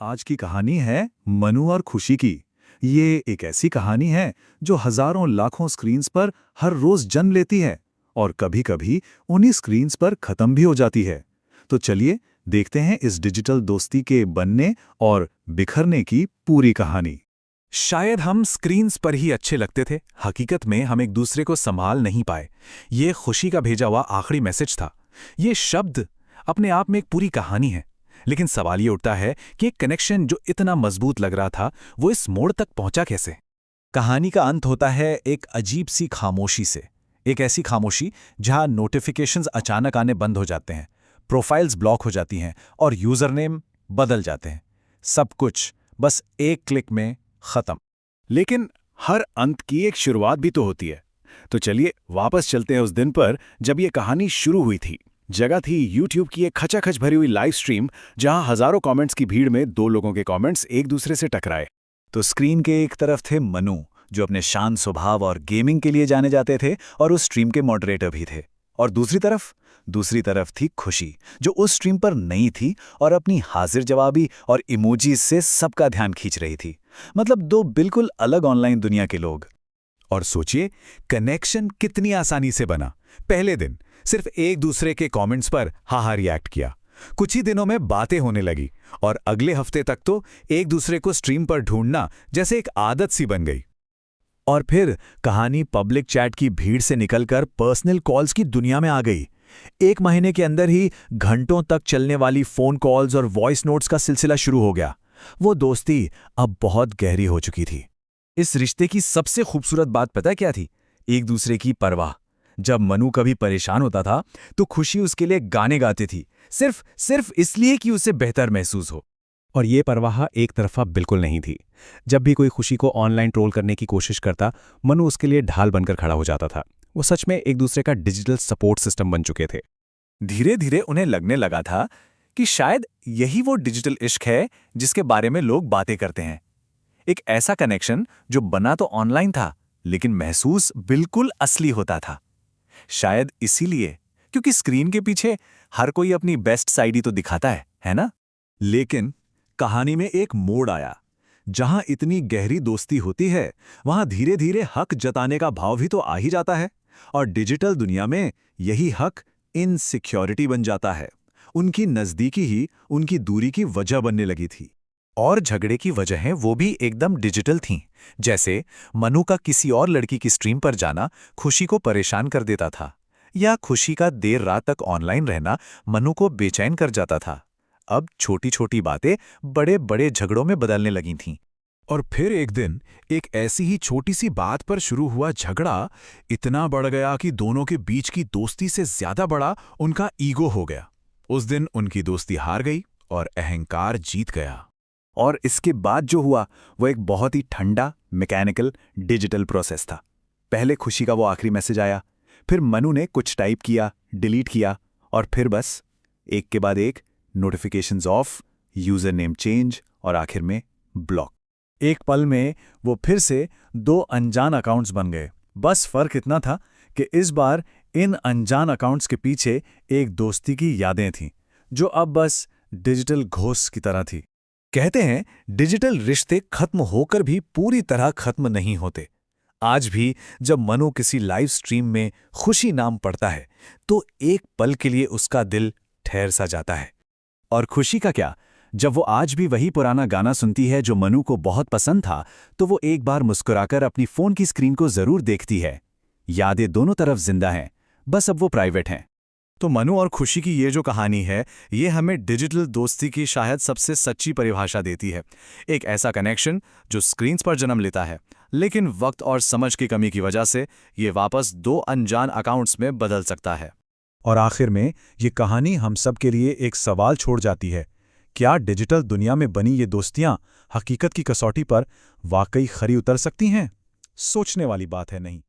आज की कहानी है मनु और खुशी की। ये एक ऐसी कहानी है जो हजारों लाखों स्क्रीन्स पर हर रोज जन्म लेती है और कभी-कभी उन्हीं स्क्रीन्स पर खत्म भी हो जाती है। तो चलिए देखते हैं इस डिजिटल दोस्ती के बनने और बिखरने की पूरी कहानी। शायद हम स्क्रीन्स पर ही अच्छे लगते थे, हकीकत में हम एक दूसरे को संभाल नहीं पाए। ये खुशी का भेजा हुआ आखिरी मैसेज था। ये शब्द अपने आप में एक पूरी कहानी है। लेकिन सवाल ये उठता है कि एक कनेक्शन जो इतना मजबूत लग रहा था, वो इस मोड़ तक पहुंचा कैसे? कहानी का अंत होता है एक अजीब सी खामोशी से। एक ऐसी खामोशी जहां नोटिफिकेशंस अचानक आने बंद हो जाते हैं, प्रोफाइल्स ब्लॉक हो जाती हैं और यूजर नेम बदल जाते हैं। सब कुछ बस एक क्लिक में खत्म। लेकिन हर अंत की एक शुरुआत भी तो होती है। तो चलिए वापस चलते हैं उस दिन पर जब ये कहानी शुरू हुई थी। जगह थी YouTube की एक खचाखच भरी हुई लाइव स्ट्रीम, जहां हजारों कमेंट्स की भीड़ में दो लोगों के कमेंट्स एक दूसरे से टकराए। तो स्क्रीन के एक तरफ थे मनु, जो अपने शांत स्वभाव और गेमिंग के लिए जाने जाते थे और उस स्ट्रीम के मॉडरेटर भी थे। और दूसरी तरफ थी खुशी, जो उस स्ट्रीम पर नई थी और अपनी हाजिर जवाबी और इमोजीज से सबका ध्यान खींच रही थी। मतलब दो बिल्कुल अलग ऑनलाइन दुनिया के लोग। और सोचिए, कनेक्शन कितनी आसानी से बना। पहले दिन सिर्फ एक दूसरे के कमेंट्स पर हा रिएक्ट किया, कुछ ही दिनों में बातें होने लगी और अगले हफ्ते तक तो एक दूसरे को स्ट्रीम पर ढूंढना जैसे एक आदत सी बन गई। और फिर कहानी पब्लिक चैट की भीड़ से निकलकर पर्सनल कॉल्स की दुनिया में आ गई। एक महीने के अंदर ही घंटों तक चलने वाली फोन कॉल्स और वॉइस नोट्स का सिलसिला शुरू हो गया। वो दोस्ती अब बहुत गहरी हो चुकी थी। इस रिश्ते की सबसे खूबसूरत बात पता क्या थी? एक दूसरे की परवाह। जब मनु कभी परेशान होता था तो खुशी उसके लिए गाने गाती थी, सिर्फ इसलिए कि उसे बेहतर महसूस हो। और ये परवाह एक तरफा बिल्कुल नहीं थी। जब भी कोई खुशी को ऑनलाइन ट्रोल करने की कोशिश करता, मनु उसके लिए ढाल बनकर खड़ा हो जाता था। वो सच में एक दूसरे का डिजिटल सपोर्ट सिस्टम बन चुके थे। धीरे धीरे उन्हें लगने लगा था कि शायद यही वो डिजिटल इश्क है जिसके बारे में लोग बातें करते हैं। एक ऐसा कनेक्शन जो बना तो ऑनलाइन था, लेकिन महसूस बिल्कुल असली होता था। शायद इसीलिए, क्योंकि स्क्रीन के पीछे हर कोई अपनी बेस्ट साइड ही तो दिखाता है ना? लेकिन कहानी में एक मोड़ आया। जहां इतनी गहरी दोस्ती होती है, वहां धीरे धीरे हक जताने का भाव भी तो आ ही जाता है। और डिजिटल दुनिया में यही हक इनसिक्योरिटी बन जाता है। उनकी नजदीकी ही उनकी दूरी की वजह बनने लगी थी। और झगड़े की वजहें वो भी एकदम डिजिटल थीं। जैसे मनु का किसी और लड़की की स्ट्रीम पर जाना खुशी को परेशान कर देता था, या खुशी का देर रात तक ऑनलाइन रहना मनु को बेचैन कर जाता था। अब छोटी छोटी बातें बड़े बड़े झगड़ों में बदलने लगी थीं। और फिर एक दिन एक ऐसी ही छोटी सी बात पर शुरू हुआ झगड़ा इतना बढ़ गया कि दोनों के बीच की दोस्ती से ज्यादा बड़ा उनका ईगो हो गया। उस दिन उनकी दोस्ती हार गई और अहंकार जीत गया। और इसके बाद जो हुआ वो एक बहुत ही ठंडा, मैकेनिकल, डिजिटल प्रोसेस था। पहले खुशी का वो आखिरी मैसेज आया, फिर मनु ने कुछ टाइप किया, डिलीट किया, और फिर बस एक के बाद एक notifications of, user name change और आखिर में ब्लॉक। एक पल में वो फिर से दो अनजान अकाउंट्स बन गए। बस फर्क इतना था कि इस बार इन अनजान अकाउंट्स के पीछे एक दोस्ती की यादें थीं, जो अब बस डिजिटल घोष की तरह थी। कहते हैं, डिजिटल रिश्ते खत्म होकर भी पूरी तरह खत्म नहीं होते। आज भी जब मनु किसी लाइव स्ट्रीम में खुशी नाम पढ़ता है, तो एक पल के लिए उसका दिल ठहर सा जाता है। और खुशी का क्या, जब वो आज भी वही पुराना गाना सुनती है जो मनु को बहुत पसंद था, तो वो एक बार मुस्कुराकर अपनी फोन की स्क्रीन को जरूर देखती है। यादें दोनों तरफ जिंदा हैं, बस अब वो प्राइवेट हैं। तो मनु और खुशी की ये जो कहानी है, ये हमें डिजिटल दोस्ती की शायद सबसे सच्ची परिभाषा देती है। एक ऐसा कनेक्शन जो स्क्रीन्स पर जन्म लेता है, लेकिन वक्त और समझ की कमी की वजह से ये वापस दो अनजान अकाउंट्स में बदल सकता है। और आखिर में ये कहानी हम सब के लिए एक सवाल छोड़ जाती है, क्या डिजिटल दुनिया में बनी ये दोस्तियां हकीकत की कसौटी पर वाकई खरी उतर सकती हैं? सोचने वाली बात है, नहीं?